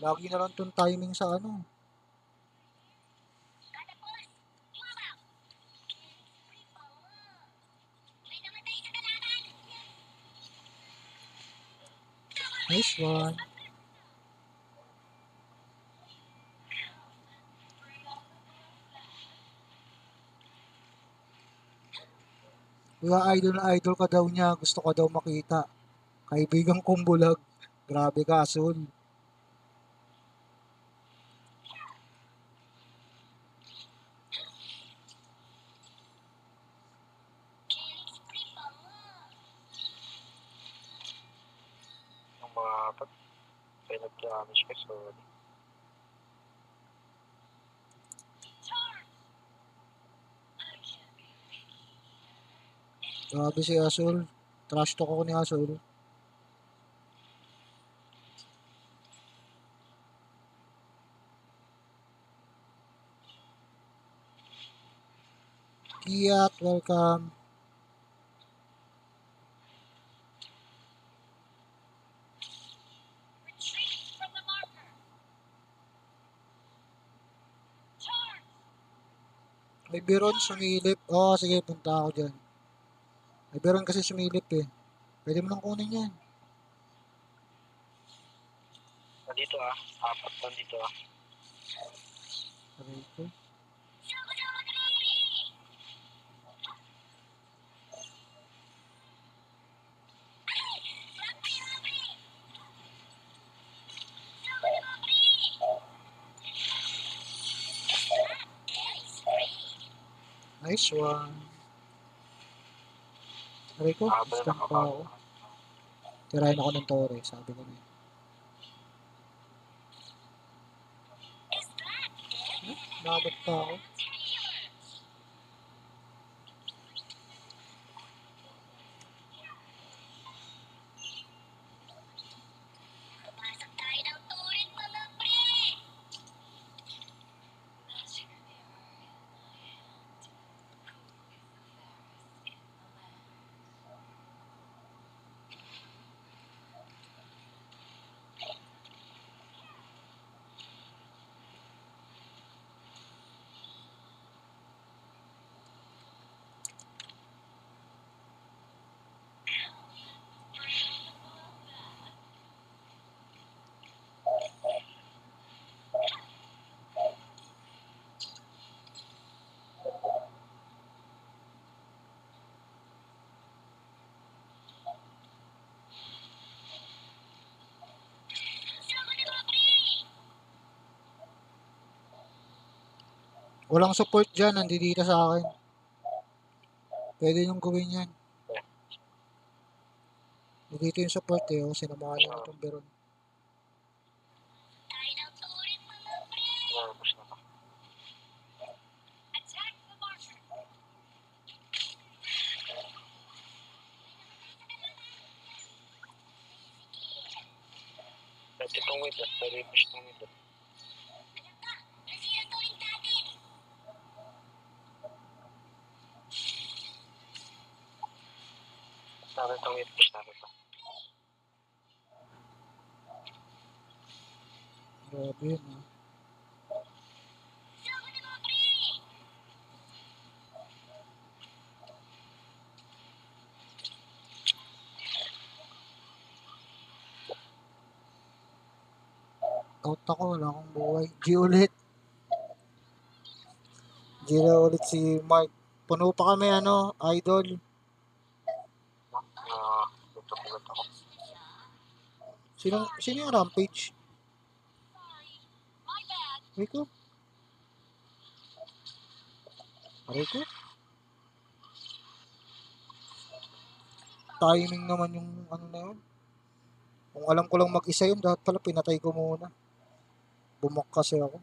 Lagi na lang itong timing sa ano. Nice one. Kuya, idol na idol ka daw niya. Gusto ka daw makita. Kaibigan kong bulag. Grabe ka, Asul. Ang mga pinag-damage ko, sorry. Grabe si Asul. Trash talk ako ni Asul. Kiat, welcome. May Biron sumilip. Oo, sige, punta ako dyan. May Biron kasi sumilip eh. Pwede mo nang kunin yan. Nandito apat nandito Aray ko. Nice one. Aray ko, stun pa ako. Tirahin ako ng Torre, sabi ko na. Nabot pa ako. Walang support dyan, nandito sa akin. Pwede nyung gawin yan. Nandito yung support eh, oh, sinamahan niya itong Biron. Nervous na ako. Pwede itong wait pwede push itong wait Sabi itong wait push natin ito. Grabe yun ah. Out ako, wala akong buhay. G ulit. G na ulit si Mark. Puno pa kami ano, idol. Tutupulat ako. Sino yung Rampage? Aray ko. Aray ko. Timing naman yung ano na yun. Kung alam ko lang mag-isa yun, dapat pala pinatay ko muna. Bumok kasi ako.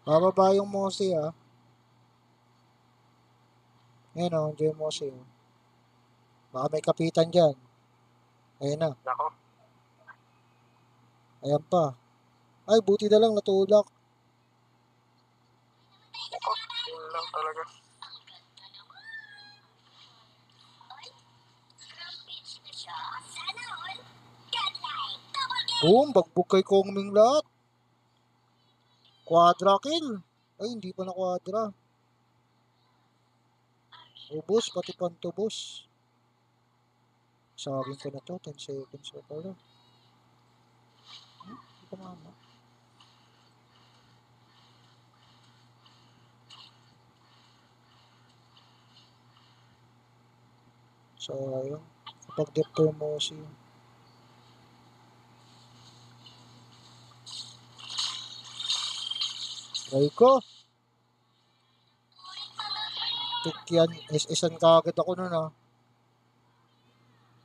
Bababa yung Mosi ah. Ayan o, Jemose. Oh. Baka may kapitan dyan. Ayan na. Nako. Ayan pa. Ay, buti na lang natulak. Nako. Yun lang talaga. Boom, bagbog kay Kong Ming lahat. Quadra kill. Ay, hindi pa na quadra. Ubus, pati pantubos. Saging ko na to, 10 seconds pa pala. Hindi pa mama. Sayang. Kapag depto mo siya. Try ko. Pick yan. SS-an kagad ako nun ah.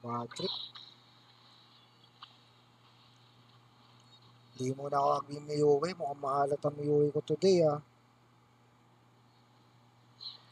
Bad trip. Hindi mo na ako mag-Miyuwi. Mukhang maalat ang Miyuwi ko today ah.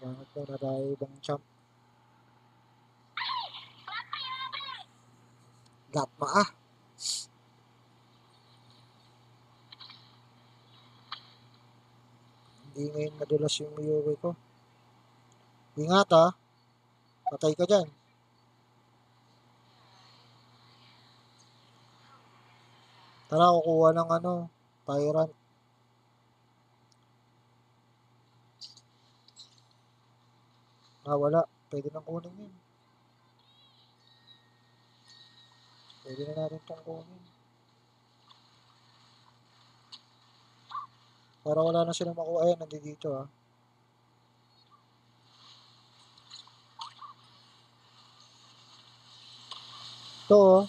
Bakit na na tayo ibang champ? Gatma ah. Hindi ngayon madulas yung Miyuwi ko. Ingat ah. Patay ka dyan. Tara, kukuha ng ano. Tyrant. Ah, wala. Pwede nang kunin yun. Pwede na natin itong kunin. Para wala na silang makuha. Ayan, nandito ah. Ito oh.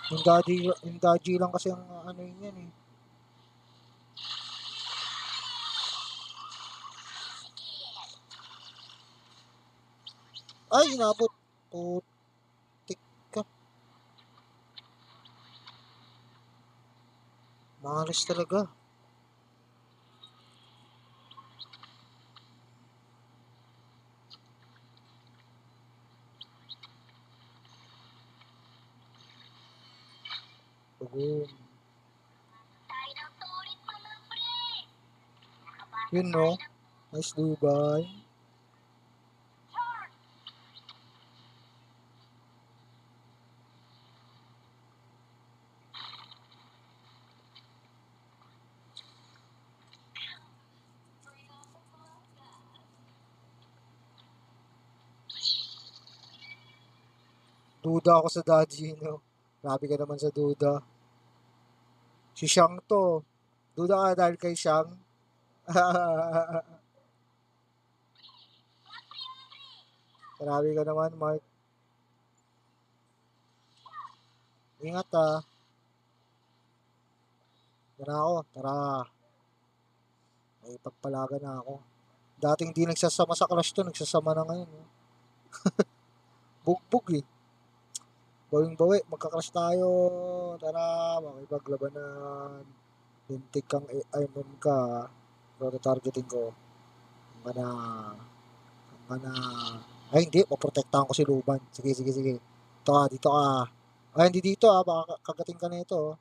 Yung Daji lang kasi ang ano yun yan eh. Ay, inabot. Putik ka. Mahalis talaga. Bagong. Yun no. Nice Dubai. Duda ako sa Daji no. Grabe ka naman sa Duda. Si Shang to. Duda ka dahil kay Shang. Grabe ka naman, Mark. Ingat ah. Tara ako. Tara. Ay, pagpalaga na ako. Dating di nagsasama sa crush to, nagsasama na ngayon. Eh. Bugbog eh. Bawing-bawi, magka-crush tayo. Tara, makipaglabanan. Lintik kang Aimon ka. Pero targeting ko. Ang ka na. Ang ka na. Ay, hindi. Maprotektahan ko si Luban. Sige, sige, sige. Dito ka, dito ka. Ay, hindi dito ah. Baka kagating ka na ito. Oh.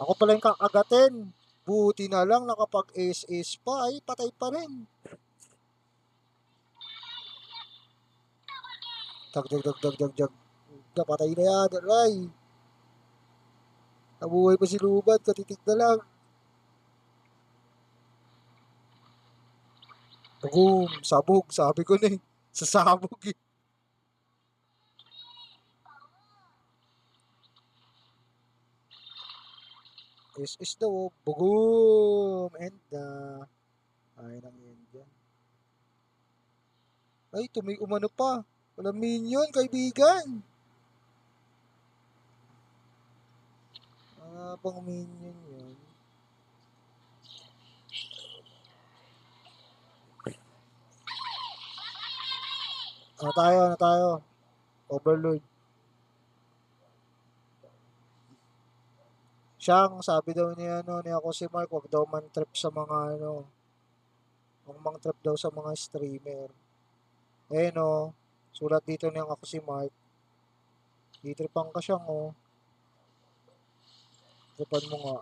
Ako pala yung kakagatin. Buti na lang nakapag-SS pa. Ay, patay pa rin. Dag, dag, dag, dag, dag, dag. Napatay na yan. Aray. Nabuhay pa si Luban. Katitig na lang. Boom. Sabog. Sabi ko na eh. Sasabog eh. SS daw. Oh. Boom. And ay nang yun dyan. Ay, umano pa. Walang minion, kaibigan. Pang minion yun. Ano tayo? Overlord. Siyang sabi daw ni ni ako si Mark, wag daw man trip sa mga wag mang trip daw sa mga streamer. Eh no, sulat dito niyang ako si Mark. Titripan ka siyang tripan mo nga.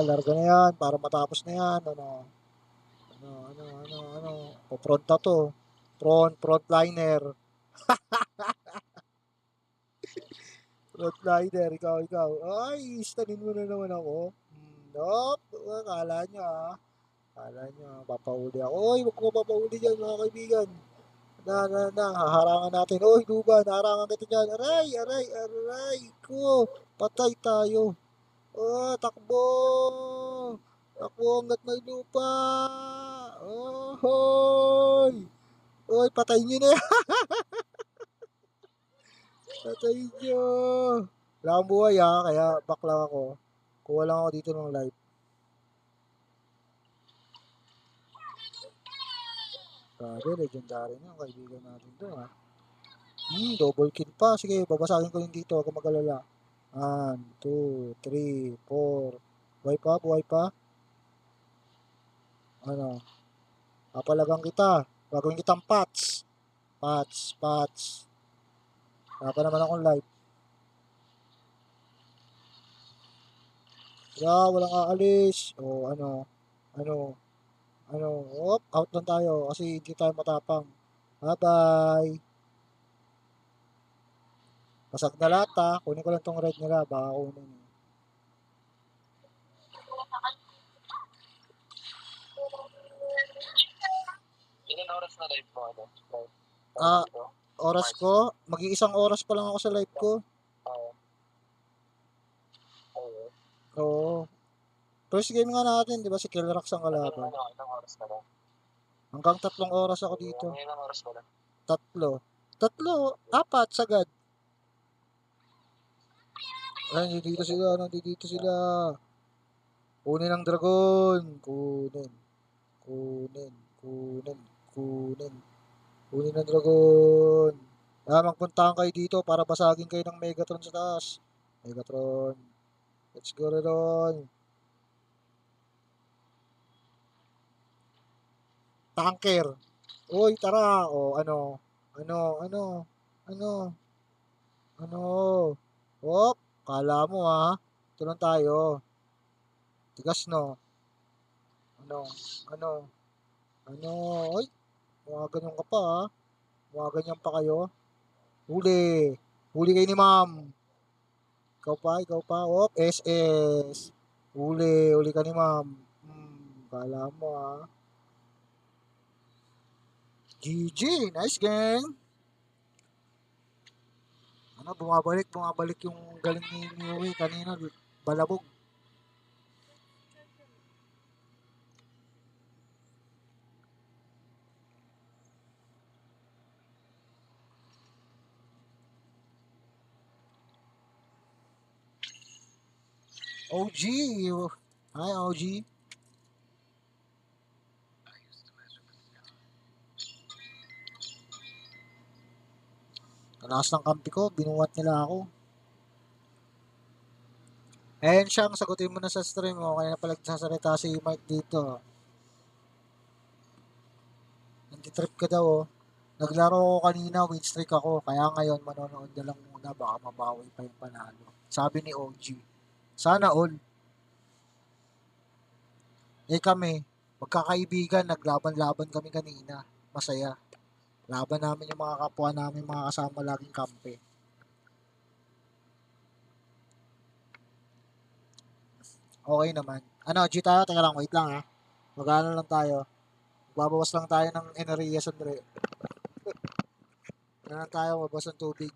Larga na yan, para matapos na yan, Popronta to. Frontliner. Frontliner, ikaw. Ay, istanin mo na naman ako. Nope, akala nyo Akala nyo, papauli ako. Oy, wag ko papauli dyan mga kaibigan. Haharangan natin. Oy, luba, naharangan kita dyan. Aray ko. Patay tayo. Oh, takbo. Takbo hanggat may lupa. Oh, hoy. Oy, patay nyo na yan. Patay nyo. Wala akong buhay kaya back lang ako. Kuha lang ako dito ng live. Grabe, legendary na ang kaibigan natin to double kill pa. Sige, babasagin ko yung dito. Huwag kang mag-alala. 1, 2, 3, 4. Buhay pa. Ano? Papalagang kita. Gagawin kitang pats. Pats. Wala pa naman akong live. Walang aalis. Out lang tayo kasi hindi tayo matapang. Bye-bye. Basag na lahat Kunin ko lang tong red nila. Baka kunin. Ilan oras na live mo? Oras ko? Mag-iisang oras pa lang ako sa live ko. Oo. First game nga natin, di ba? Si Kilrax ang kalaban. Ilang oras na lang? Hanggang 3 oras ako dito. Ilang oras pa lang? 3. 4, sagad. Ay, nandito sila. Kunin ang dragon. Kunin ang dragon. Magpuntahan kayo dito para basagin kayo ng Megatron sa taas. Megatron. Let's go ron. Tanker. Uy, tara. Hop, kala mo Ito lang tayo. Tigas no. Uy, mga ganyan ka pa Mga ganyan pa kayo. Huli kayo ni ma'am. Ikaw pa. Hop, SS. Huli ka ni ma'am. Kala mo GG, nice gang. Bumabalik yung galing ni Niue kanina, balabog. OG. Hi, OG. Kalakas ng kampi ko, binuwat nila ako. Siyang sagutin mo na sa stream mo. Kaya na pala nagsasalita si Mike dito. Nantitrip ka daw Naglaro ko kanina, win streak ako. Kaya ngayon, manonood na lang muna. Baka mabawi pa yung panalo. Sabi ni OG. Sana all. Kami, magkakaibigan, naglaban-laban kami kanina. Masaya. Laban namin yung mga kapwa namin, mga kasama laging kampe. Okay naman. G tayo? Teka lang, wait lang Mag-ano lang tayo. Babawas lang tayo ng enerhiya sandali. Tayo, mabawas ng tubig.